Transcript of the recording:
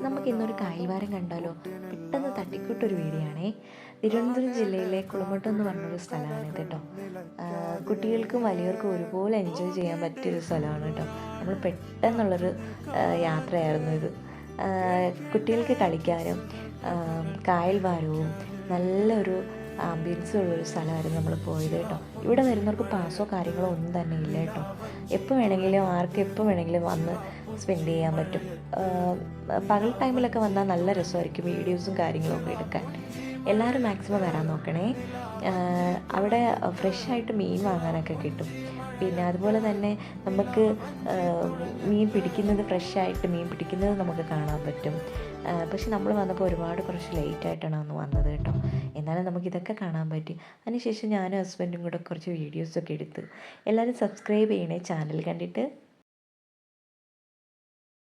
നമുക്ക് ഇന്നൊരു കായൽവാരം കണ്ടാലോ? പെട്ടെന്ന് തട്ടിക്കൂട്ടൊരു വീഡിയോ ആണേ. തിരുവനന്തപുരം ജില്ലയിലെ കുളമട്ടം എന്ന് പറഞ്ഞൊരു സ്ഥലമാണിത് കേട്ടോ. കുട്ടികൾക്കും വലിയവർക്കും ഒരുപോലെ എൻജോയ് ചെയ്യാൻ പറ്റിയൊരു സ്ഥലമാണ് കേട്ടോ. നമ്മൾ പെട്ടെന്നുള്ളൊരു യാത്രയായിരുന്നു ഇത്. കുട്ടികൾക്ക് കളിക്കാനും കായൽ വാരവും നല്ലൊരു ആംബിയൻസും ഉള്ളൊരു സ്ഥലമായിരുന്നു നമ്മൾ പോയത് കേട്ടോ. ഇവിടെ വരുന്നവർക്ക് പാസോ കാര്യങ്ങളോ ഒന്നും തന്നെ ഇല്ല കേട്ടോ. എപ്പോൾ വേണമെങ്കിലും ആർക്കും എപ്പോൾ വേണമെങ്കിലും വന്ന് സ്പെൻഡ് ചെയ്യാൻ പറ്റും. പകൽ ടൈമിലൊക്കെ വന്നാൽ നല്ല രസമായിരിക്കും വീഡിയോസും കാര്യങ്ങളും ഒക്കെ എടുക്കാൻ. എല്ലാവരും മാക്സിമം വരാൻ നോക്കണേ. അവിടെ ഫ്രഷായിട്ട് മീൻ വാങ്ങാനൊക്കെ കിട്ടും. പിന്നെ അതുപോലെ തന്നെ നമുക്ക് മീൻ പിടിക്കുന്നത് ഫ്രഷായിട്ട് മീൻ പിടിക്കുന്നത് നമുക്ക് കാണാൻ പറ്റും. പക്ഷെ നമ്മൾ വന്നപ്പോൾ കുറച്ച് ലേറ്റായിട്ടാണ് അന്ന് വന്നത് കേട്ടോ. എന്നാലും നമുക്കിതൊക്കെ കാണാൻ പറ്റി. അതിനുശേഷം ഞാനും ഹസ്ബൻഡും കൂടെ കുറച്ച് വീഡിയോസൊക്കെ എടുത്ത്. എല്ലാവരും സബ്സ്ക്രൈബ് ചെയ്യണേ ചാനൽ കണ്ടിട്ട്.